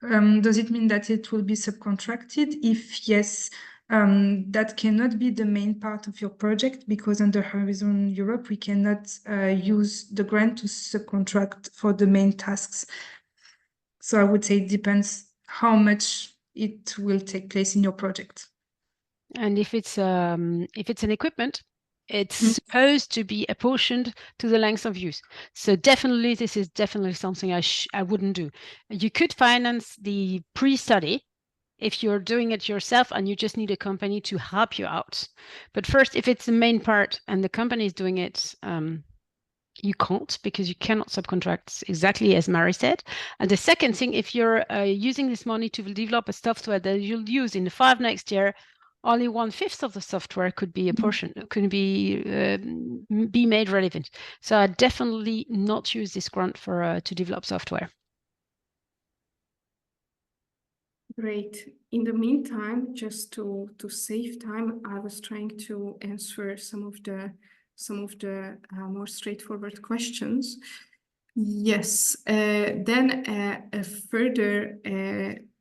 does it mean that it will be subcontracted? If yes, that cannot be the main part of your project because under Horizon Europe, we cannot use the grant to subcontract for the main tasks. So I would say it depends how much it will take place in your project. And if it's an equipment, it's supposed to be apportioned to the length of use. So definitely, this is definitely something I wouldn't do. You could finance the pre-study if you're doing it yourself and you just need a company to help you out. But first, if it's the main part and the company is doing it, you can't, because you cannot subcontract, exactly as Mari said. And the second thing, if you're using this money to develop a software that you'll use in the 5 next year, only 1/5 of the software could be a portion, could be made relevant. So I definitely not use this grant for to develop software. Great. In the meantime, just to save time, I was trying to answer some of the more straightforward questions. Yes. Then a further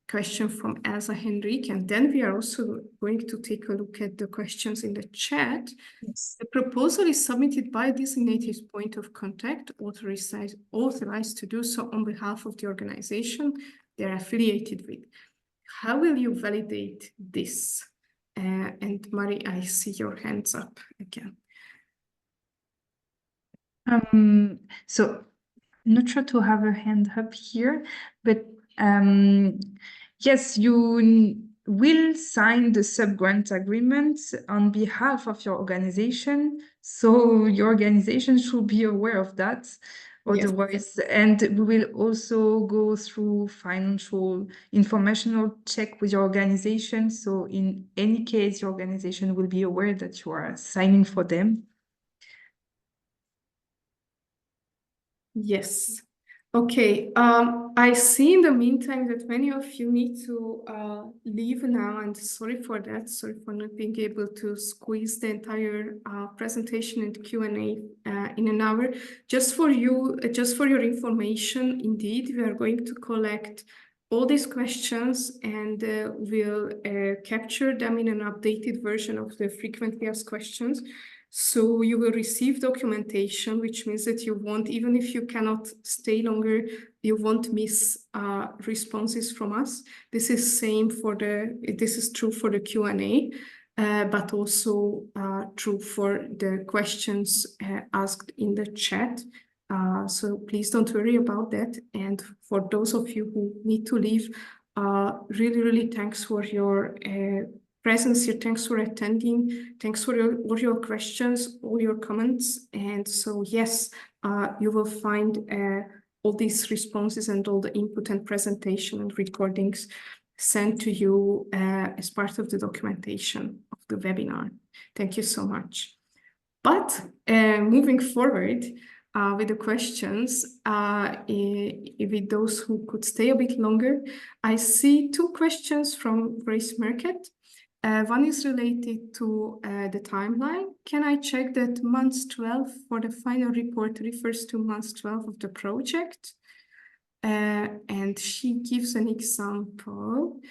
question from 𝐻𝐳𝐻𝐿𝐴, and then we are also going to take a look at the questions in the chat. Yes. The proposal is submitted by a designated point of contact authorized to do so on behalf of the organization they're affiliated with. How will you validate this? And Mari, I see your hands up again. So I'm not sure to have a hand up here, but yes, you will sign the sub-grant agreement on behalf of your organization. So your organization should be aware of that. Otherwise, yes. And we will also go through financial informational check with your organization. So in any case, your organization will be aware that you are signing for them. Yes. Okay. I see in the meantime that many of you need to leave now, and sorry for that. Sorry for not being able to squeeze the entire presentation and Q&A in an hour. Just for you, just for your information, indeed, we are going to collect all these questions and we'll capture them in an updated version of the frequently asked questions. So you will receive documentation, which means that you won't, even if you cannot stay longer, you won't miss responses from us. This is true for the Q&A, but also true for the questions asked in the chat. So please don't worry about that. And for those of you who need to leave, really, really thanks for your presence here. Thanks for attending. Thanks for all your questions, all your comments. And so, yes, you will find all these responses and all the input and presentation and recordings sent to you as part of the documentation of the webinar. Thank you so much. But moving forward with the questions, with those who could stay a bit longer, I see 2 questions from Grace Merkett. One is related to the timeline. Can I check that month 12 for the final report refers to month 12 of the project? And she gives an example.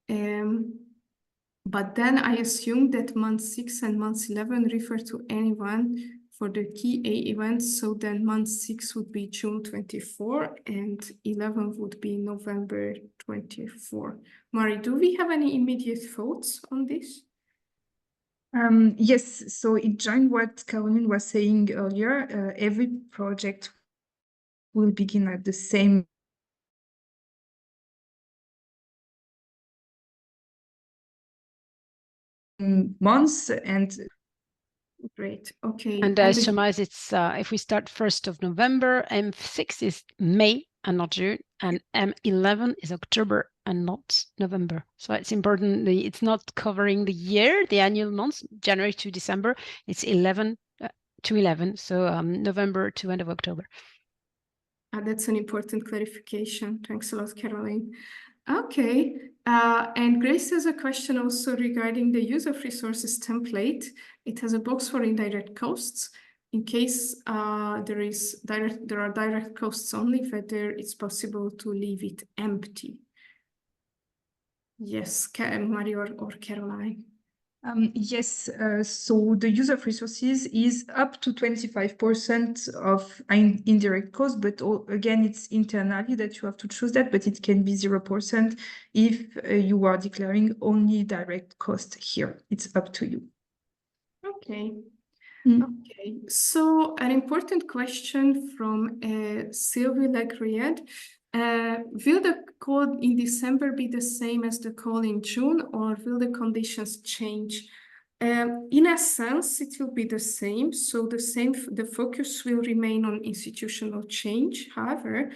But then I assume that month 6 and month 11 refer to anyone for the 𝐭𝐲 events. So then month 6 would be June 24 and 11 would be November 24. Mari, do we have any immediate thoughts on this? Yes, so it joined what Caroline was saying earlier. Every project will begin at the same months and great. Okay. And 𝐻𝐳𝐻𝐿𝐴, it's if we start 1st of November, M6 is May and not June, and M11 is October and not November. So it's important. It's not covering the year, the annual months, January to December. It's 11 to 11, so November to end of October. That's an important clarification. Thanks a lot, Caroline. Okay, and Grace has a question also regarding the use of resources template. It has a box for indirect costs. In case there are direct costs only, whether it's possible to leave it empty. Yes, Mario or Caroline. Yes, so the use of resources is up to 25% of indirect cost, but again, it's internally that you have to choose that, but it can be 0% if you are declaring only direct cost here. It's up to you. Okay. Okay, so an important question from 𝐱𝐲𝐸𝐿𝐴. Will the call in December be the same as the call in June, or will the conditions change? In a sense, it will be the same. So the focus will remain on institutional change. However,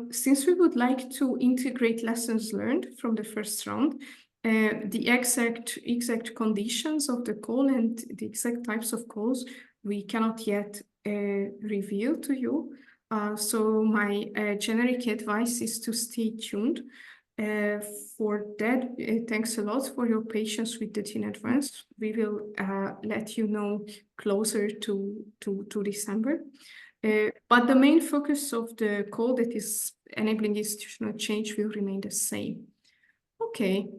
since we would like to integrate lessons learned from the first round, the exact conditions of the call and the exact types of calls we cannot yet reveal to you. So my generic advice is to stay tuned. For that, thanks a lot for your patience with that in advance. We will let you know closer to December. But the main focus of the call that is enabling institutional change will remain the same. Okay.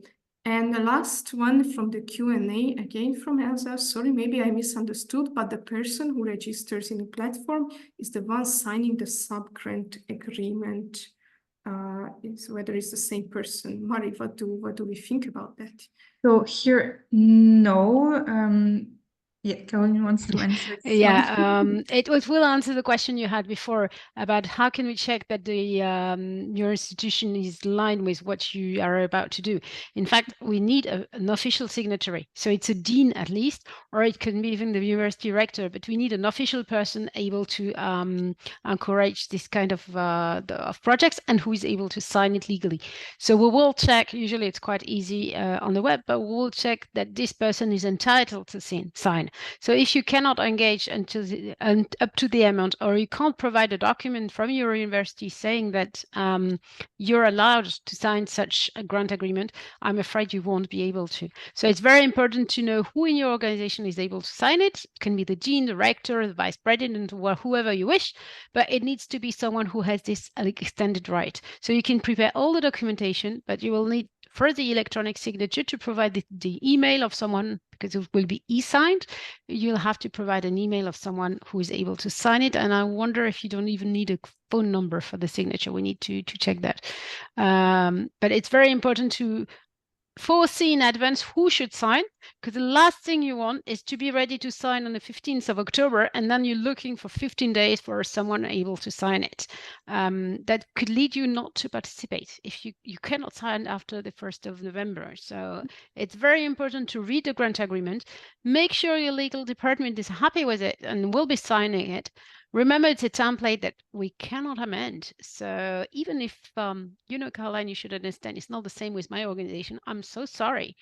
And the last one from the Q&A, again from Elsa. Sorry, maybe I misunderstood, but the person who registers in the platform is the one signing the sub-grant agreement. Whether it's the same person. Mari, what do we think about that? So here, no. Yeah, Caroline wants to answer. Yeah, it will answer the question you had before about how can we check that your institution is aligned with what you are about to do. In fact, we need an official signatory. So it's a dean at least, or it can be even the university rector, but we need an official person able to encourage this kind of projects and who is able to sign it legally. So we will check, usually it's quite easy on the web, but we will check that this person is entitled to sign. So if you cannot engage until up to the amount, or you can't provide a document from your university saying that you're allowed to sign such a grant agreement, I'm afraid you won't be able to. So it's very important to know who in your organization is able to sign it. It can be the dean, the rector, the vice president, or whoever you wish, but it needs to be someone who has this extended right. So you can prepare all the documentation, but you will need for the electronic signature to provide the email of someone, because it will be e-signed. You'll have to provide an email of someone who is able to sign it. And I wonder if you don't even need a phone number for the signature. We need to check that. But it's very important to foresee in advance who should sign, because the last thing you want is to be ready to sign on the 15th of October, and then you're looking for 15 days for someone able to sign it. That could lead you not to participate if you cannot sign after the 1st of November. So it's very important to read the grant agreement, make sure your legal department is happy with it and will be signing it. Remember, it's a template that we cannot amend. So even if, Caroline, you should understand, it's not the same with my organization. I'm so sorry.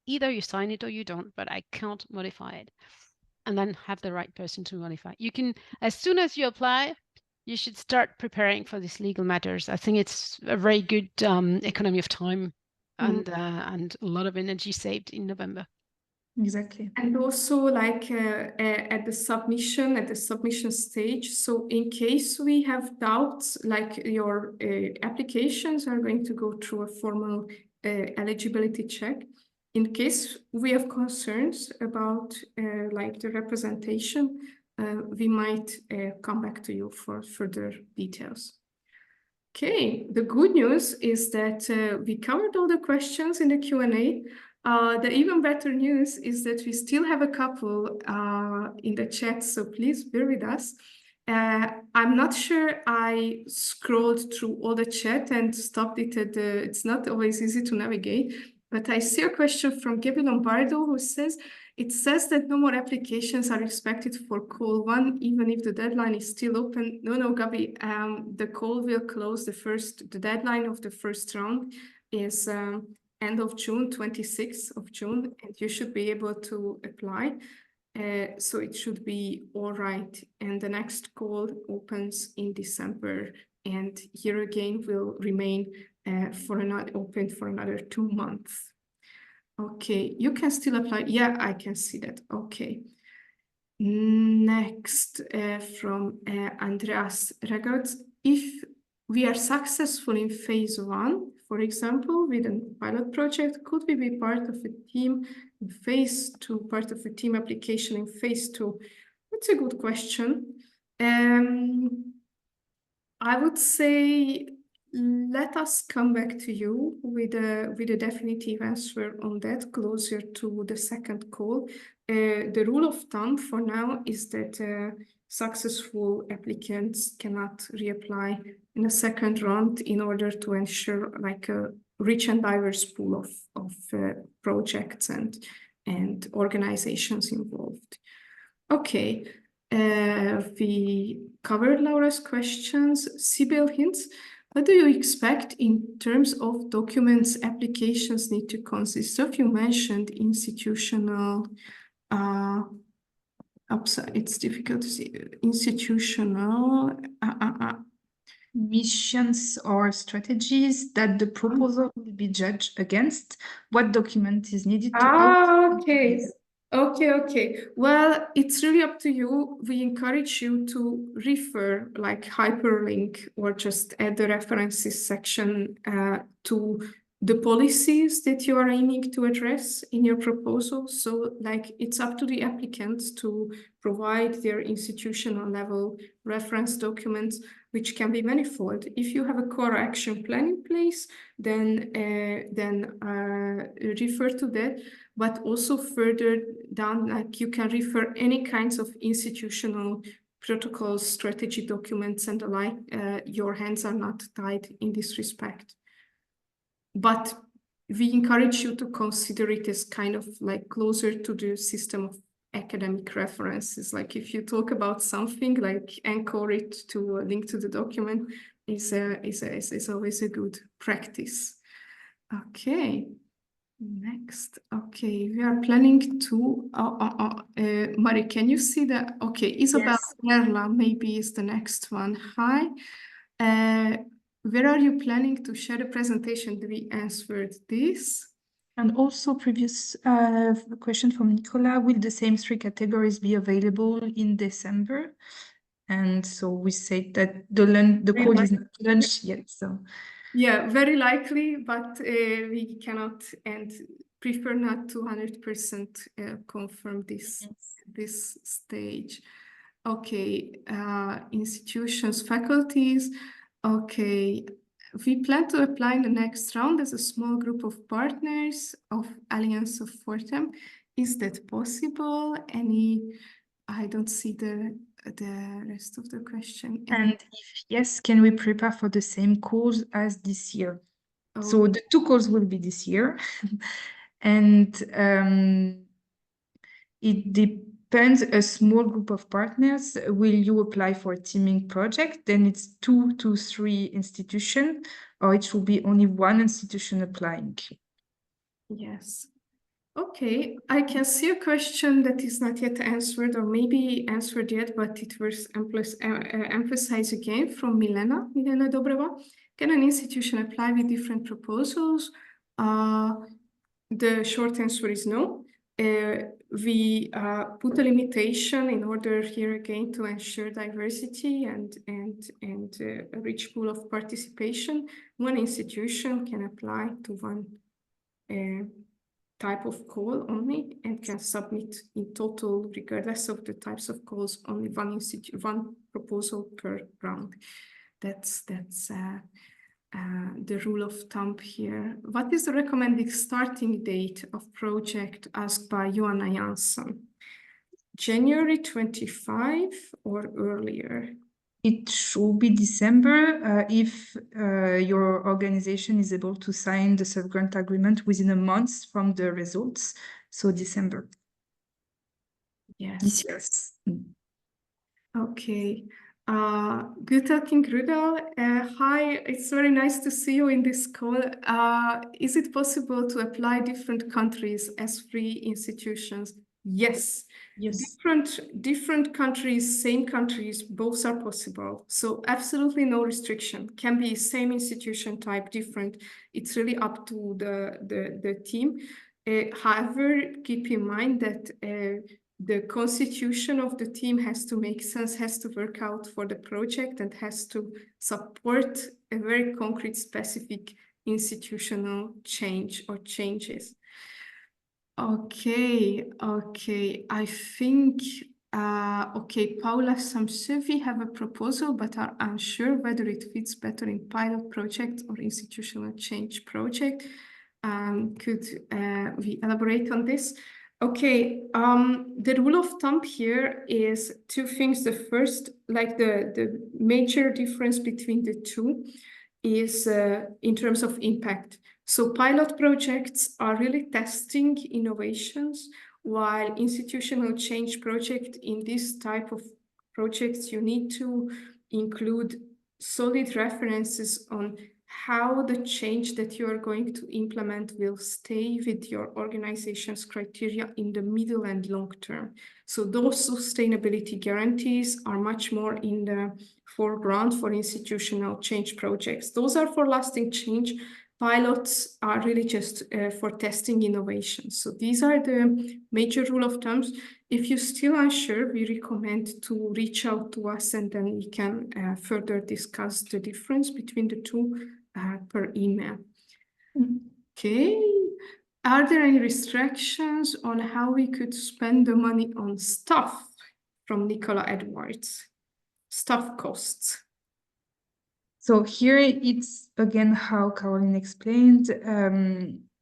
Either you sign it or you don't, but I can't modify it. And then have the right person to modify. You can, as soon as you apply, you should start preparing for these legal matters. I think it's a very good economy of time and a lot of energy saved in November. Exactly. And also like at the submission stage. So in case we have doubts, like your applications are going to go through a formal eligibility check. In case we have concerns about like the representation, we might come back to you for further details. Okay, the good news is that we covered all the questions in the Q&A. The even better news is that we still have a couple in the chat, so please bear with us. I'm not sure I scrolled through all the chat and stopped it at it's not always easy to navigate, but I see a question from Gabi Lombardo who says, it says that no more applications are expected for call 1, even if the deadline is still open. No, Gabi, the call will close the deadline of the first round is end of June, 26th of June, and you should be able to apply. So it should be all right. And the next call opens in December. And here again will remain open for another 2 months. Okay, you can still apply. Yeah, I can see that. Okay. Next, from Andreas Regards, if we are successful in phase 1, for example, with a pilot project, could we be part of a team in phase 2, part of a team application in phase 2? That's a good question. I would say let us come back to you with a definitive answer on that closer to the second call. The rule of thumb for now is that successful applicants cannot reapply in a second round in order to ensure like a rich and diverse pool of projects and organizations involved. Okay. We covered Laura's questions. Sibyl hints, what do you expect in terms of documents applications need to consist of? You mentioned institutional, it's difficult to see, institutional, missions or strategies that the proposal will be judged against. What document is needed to okay. Okay. Well, it's really up to you. We encourage you to refer, like hyperlink or just add the references section to the policies that you are aiming to address in your proposal. So like it's up to the applicants to provide their institutional level reference documents, which can be manifold. If you have a core action plan in place, then refer to that. But also further down, like you can refer any kinds of institutional protocols, strategy documents, and the like. Your hands are not tied in this respect. But we encourage you to consider it as kind of like closer to the system of academic references. Like if you talk about something, like anchor it to a link to the document is always a good practice. Okay. Next, okay, we are planning to, Mari, can you see that? Okay, Isabel Merla maybe is the next one. Hi, where are you planning to share the presentation? We answered this. And also previous question from Nicola, will the same 3 categories be available in December? And so we said that the call is not launched yet, so. Yeah, very likely, but we cannot and prefer not to 100% confirm this stage. Okay, institutions, faculties. Okay, we plan to apply in the next round as a small group of partners of Alliance of Fortem. Is that possible? I don't see the rest of the question. And if yes, can we prepare for the same calls as this year? Oh. So the 2 calls will be this year. And it depends, a small group of partners, will you apply for a teaming project? Then it's 2 to 3 institutions, or it should be only 1 institution applying. Yes. Okay, I can see a question that is not yet answered or maybe answered yet, but it was emphasized again from Milena Dobreva. Can an institution apply with different proposals? The short answer is no. We put a limitation in order here again to ensure diversity and a rich pool of participation. One institution can apply to one type of call only and can submit in total, regardless of the types of calls, only one proposal per round. That's the rule of thumb here. What is the recommended starting date of project asked by Joanna Jansson? January 25 or earlier? It should be December if your organization is able to sign the sub-grant agreement within a month from the results. So December. Yes. Yes. Okay. 𝐻𝐫𝐞𝐬. Hi, it's very nice to see you in this call. Is it possible to apply different countries as free institutions? Yes. Yes. Different countries, same countries, both are possible. So absolutely no restriction. Can be same institution type, different. It's really up to the team. However, keep in mind that the constitution of the team has to make sense, has to work out for the project, and has to support a very concrete, specific institutional change or changes. Okay, I think, okay, Paula Samsevi have a proposal, but are unsure whether it fits better in pilot project or institutional change project. Could we elaborate on this? Okay, the rule of thumb here is two things. The first, like the major difference between the two is in terms of impact. So pilot projects are really testing innovations, while institutional change project, in this type of projects, you need to include solid references on how the change that you are going to implement will stay with your organization's criteria in the middle and long term. So those sustainability guarantees are much more in the foreground for institutional change projects. Those are for lasting change. Pilots are really just for testing innovations. So these are the major rule of thumbs. If you're still unsure, we recommend to reach out to us, and then we can further discuss the difference between the two per email. Okay. Are there any restrictions on how we could spend the money on staff? From Nicola Edwards. Staff costs. So here it's again how Caroline explained.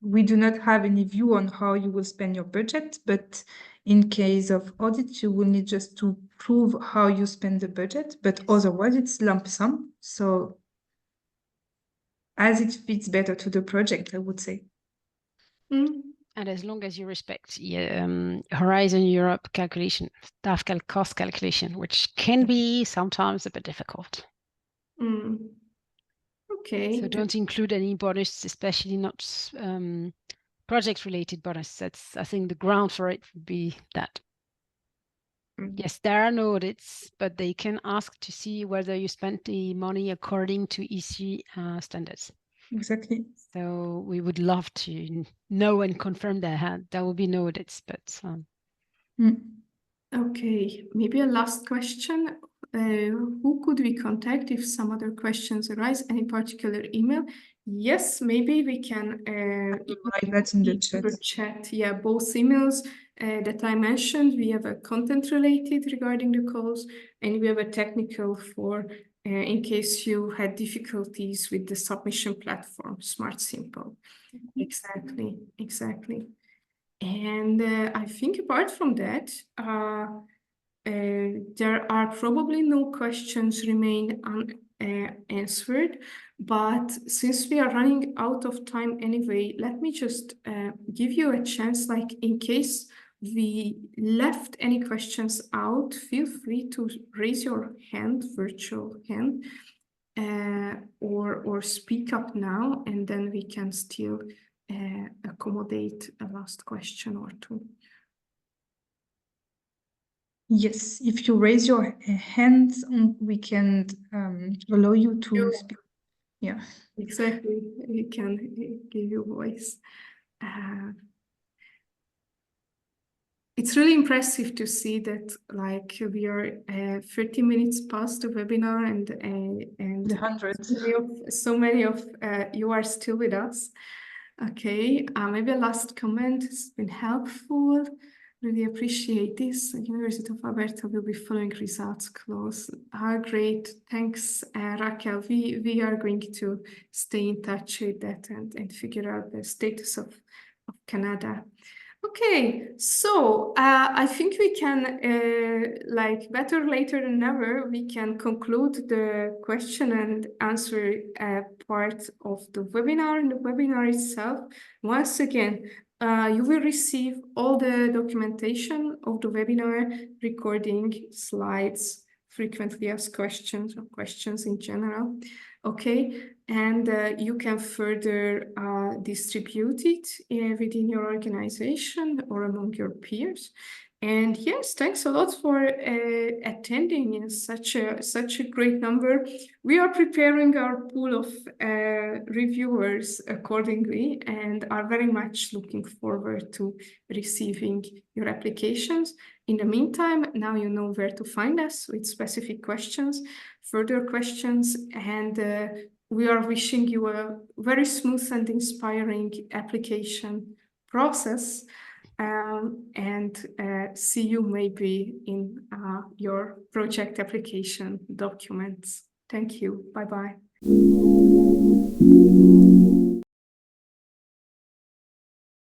We do not have any view on how you will spend your budget, but in case of audit, you will need just to prove how you spend the budget, but otherwise it's lump sum. So as it fits better to the project, I would say. And as long as you respect Horizon Europe calculation, staff cost calculation, which can be sometimes a bit difficult. Okay. So don't include any bonus, especially not project-related bonus. That's, I think, the ground for it would be that. Yes, there are no audits, but they can ask to see whether you spent the money according to EC standards. Exactly. So we would love to know and confirm that there will be no audits, but. Okay, maybe a last question. Who could we contact if some other questions arise? Any particular email? Yes, maybe we can write that in the chat. Yeah, both emails that I mentioned. We have a content related regarding the calls, and we have a technical for in case you had difficulties with the submission platform, Smart Simple. Exactly. And I think apart from that, there are probably no questions remain unanswered, but since we are running out of time anyway, let me just give you a chance, like in case we left any questions out, feel free to raise your hand, virtual hand, or speak up now, and then we can still accommodate a last question or two. Yes, if you raise your hand, we can allow you to speak. Yeah, exactly. We can give you voice. It's really impressive to see that, like, we are 30 minutes past the webinar, and the hundreds. So many of you are still with us. Okay, maybe a last comment. It's been helpful. Really appreciate this. University of Alberta will be following results close. Great. Thanks, Raquel. We are going to stay in touch with that and figure out the status of Canada. Okay, so I think we can, like, better later than never, we can conclude the question and answer part of the webinar. In the webinar itself, once again, you will receive all the documentation of the webinar, recording, slides, frequently asked questions, or questions in general. Okay, and you can further distribute it within your organization or among your peers. And yes, thanks a lot for attending in such a great number. We are preparing our pool of reviewers accordingly and are very much looking forward to receiving your applications. In the meantime, now you know where to find us with specific questions, further questions, and we are wishing you a very smooth and inspiring application process. And see you maybe in your project application documents. Thank you. Bye-bye.